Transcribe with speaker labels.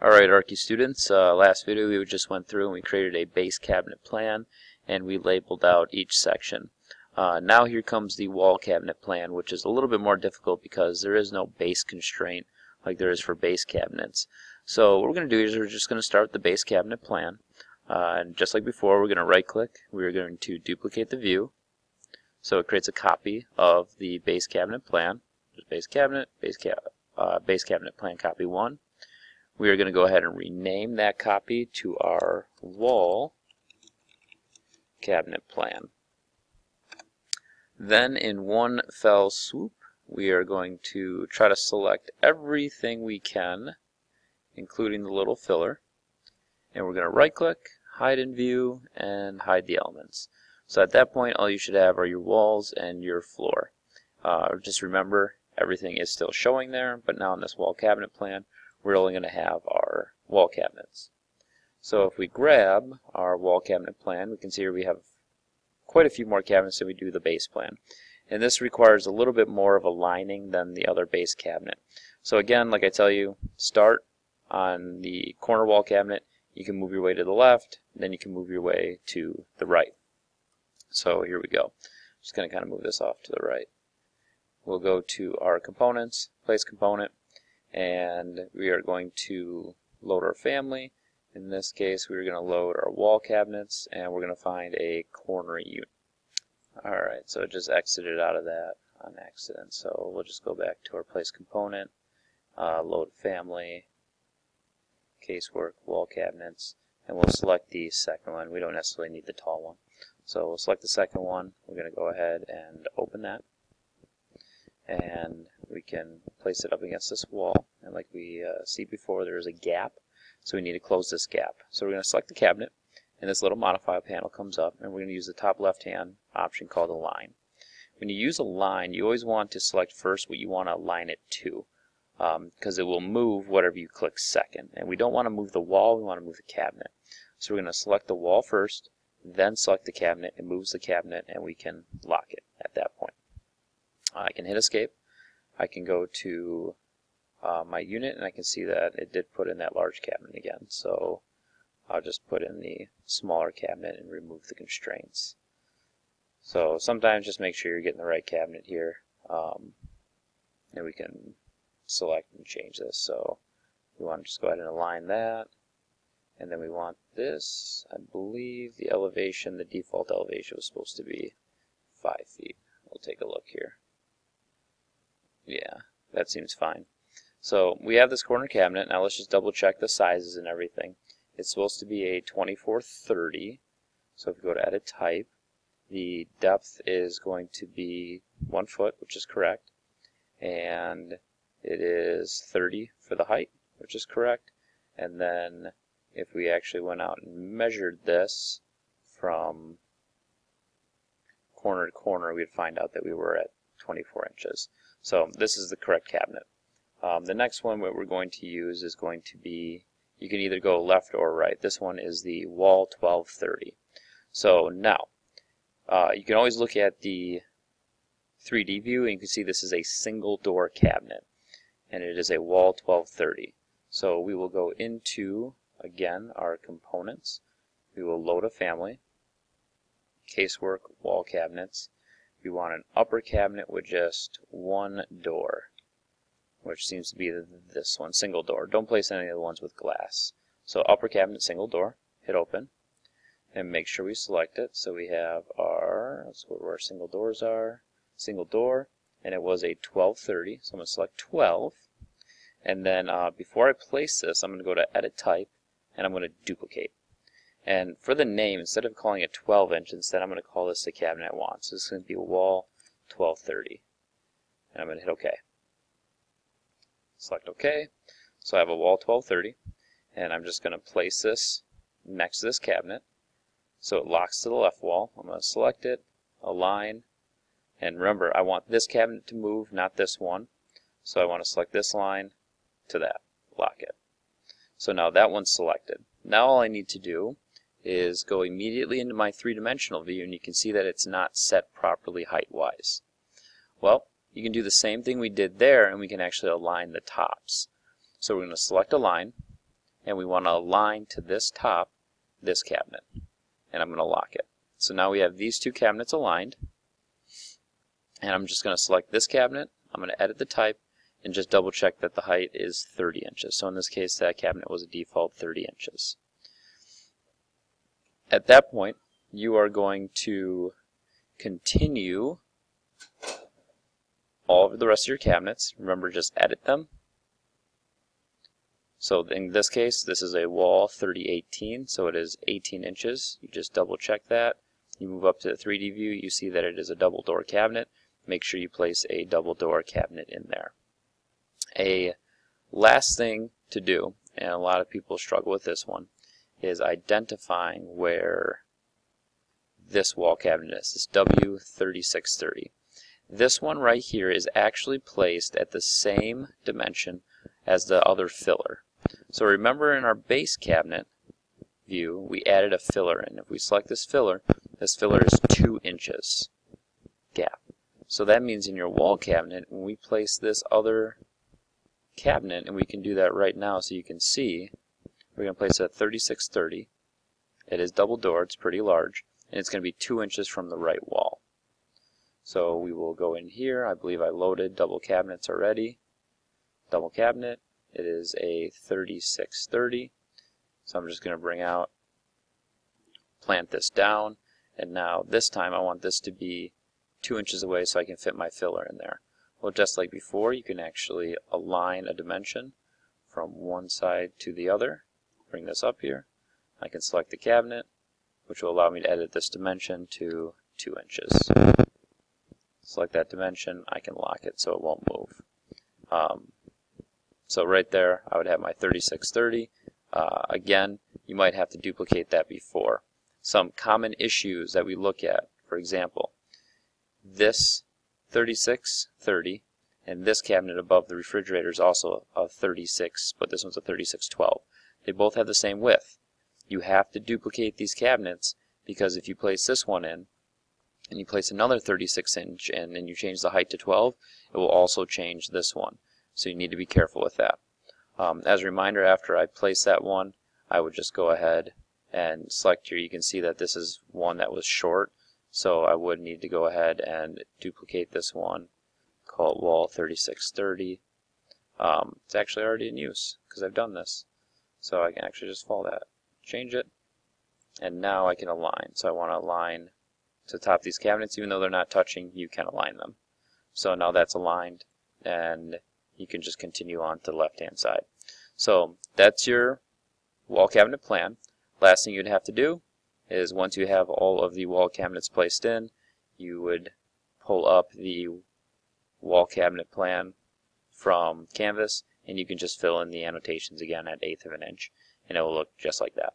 Speaker 1: Alright, Archie students, last video we just went through and we created a base cabinet plan and we labeled out each section. Now here comes the wall cabinet plan, which is a little bit more difficult because there is no base constraint like there is for base cabinets. So what we're going to do is we're just going to start with the base cabinet plan. And just like before, we're going to right click, we're going to duplicate the view. So it creates a copy of the base cabinet plan. Just base cabinet plan copy 1. We are going to go ahead and rename that copy to our wall cabinet plan. Then in one fell swoop, we are going to try to select everything we can, including the little filler. And we're going to right click, hide in view, and hide the elements. So at that point, all you should have are your walls and your floor. Just remember, everything is still showing there, but now in this wall cabinet plan, we're only going to have our wall cabinets. So if we grab our wall cabinet plan, we can see here we have quite a few more cabinets than we do the base plan. And this requires a little bit more of aligning than the other base cabinet. So again, like I tell you, start on the corner wall cabinet. You can move your way to the left, then you can move your way to the right. So here we go. Just going to kind of move this off to the right. We'll go to our components, place component, and we are going to load our family. In this case, we're going to load our wall cabinets, and we're going to find a corner unit. Alright, so it just exited out of that on accident. So we'll just go back to our place component, load family, casework, wall cabinets, and we'll select the second one. We don't necessarily need the tall one. So we'll select the second one. We're going to go ahead and open that. And we can place it up against this wall, and like we see before, there is a gap, so we need to close this gap. So we're going to select the cabinet, and this little modify panel comes up, and we're going to use the top left hand option called align. When you use align, you always want to select first what you want to align it to, because it will move whatever you click second, and we don't want to move the wall, we want to move the cabinet. So we're going to select the wall first, then select the cabinet. It moves the cabinet, and we can lock it at that point. I can hit escape. I can go to my unit, and I can see that it did put in that large cabinet again. So I'll just put in the smaller cabinet and remove the constraints. So sometimes just make sure you're getting the right cabinet here, and we can select and change this. So we want to just go ahead and align that, and then we want this. I believe the elevation, the default elevation was supposed to be 5 feet. We'll take a look here. Yeah, that seems fine. So we have this corner cabinet. Now let's just double check the sizes and everything. It's supposed to be a 2430. So if we go to edit type, the depth is going to be 1 foot, which is correct. And it is 30 for the height, which is correct. And then if we actually went out and measured this from corner to corner, we'd find out that we were at 24 inches. So this is the correct cabinet. The next one what we're going to use is going to be, you can either go left or right. This one is the wall 1230. So now, you can always look at the 3D view, and you can see this is a single door cabinet, and it is a wall 1230. So we will go into, again, our components. We will load a family, casework, wall cabinets. We want an upper cabinet with just one door, which seems to be this one, single door. Don't place any of the ones with glass. So upper cabinet, single door, hit open, and make sure we select it. So we have our, that's where our single doors are, single door, and it was a 1230, so I'm going to select 12. And then before I place this, I'm going to go to edit type, and I'm going to duplicate. And for the name, instead of calling it 12 inch, instead I'm going to call this the cabinet I want. So this is going to be wall 1230. And I'm going to hit OK. Select OK. So I have a wall 1230. And I'm just going to place this next to this cabinet so it locks to the left wall. I'm going to select it, align, and remember I want this cabinet to move, not this one. So I want to select this line to that, lock it. So now that one's selected. Now all I need to do is go immediately into my three-dimensional view, and you can see that it's not set properly height-wise. Well, you can do the same thing we did there, and we can actually align the tops. So we're going to select Align, and we want to align to this top, this cabinet, and I'm going to lock it. So now we have these two cabinets aligned, and I'm just going to select this cabinet. I'm going to edit the type and just double check that the height is 30 inches. So in this case, that cabinet was a default 30 inches. At that point, you are going to continue all of the rest of your cabinets. Remember, just edit them. So in this case, this is a wall 3018, so it is 18 inches. You just double check that. You move up to the 3D view, you see that it is a double door cabinet. Make sure you place a double door cabinet in there. A last thing to do, and a lot of people struggle with this one, is identifying where this wall cabinet is, this W3630. This one right here is actually placed at the same dimension as the other filler. So remember, in our base cabinet view, we added a filler in. If we select this filler is 2 inches gap. So that means in your wall cabinet, when we place this other cabinet, and we can do that right now so you can see, we're going to place it at 3630. It is double door, it's pretty large, and it's going to be 2 inches from the right wall. So we will go in here. I believe I loaded double cabinets already. Double cabinet, it is a 3630. So I'm just going to bring out, plant this down, and now this time I want this to be 2 inches away so I can fit my filler in there. Well, just like before, you can actually align a dimension from one side to the other. Bring this up here. I can select the cabinet, which will allow me to edit this dimension to 2 inches. Select that dimension, I can lock it so it won't move. So right there, I would have my 3630. Again, you might have to duplicate that before. Some common issues that we look at, for example, this 3630 and this cabinet above the refrigerator is also a 36, but this one's a 3612. They both have the same width. You have to duplicate these cabinets, because if you place this one in and you place another 36 inch in and you change the height to 12, it will also change this one. So you need to be careful with that. As a reminder, after I place that one, I would just go ahead and select here. You can see that this is one that was short, so I would need to go ahead and duplicate this one, call it wall 3630. It's actually already in use because I've done this. So I can actually just follow that, change it, and now I can align. So I want to align to the top of these cabinets. Even though they're not touching, you can align them. So now that's aligned, and you can just continue on to the left-hand side. So that's your wall cabinet plan. Last thing you'd have to do is, once you have all of the wall cabinets placed in, you would pull up the wall cabinet plan from Canvas, and you can just fill in the annotations again at 1/8 of an inch, and it will look just like that.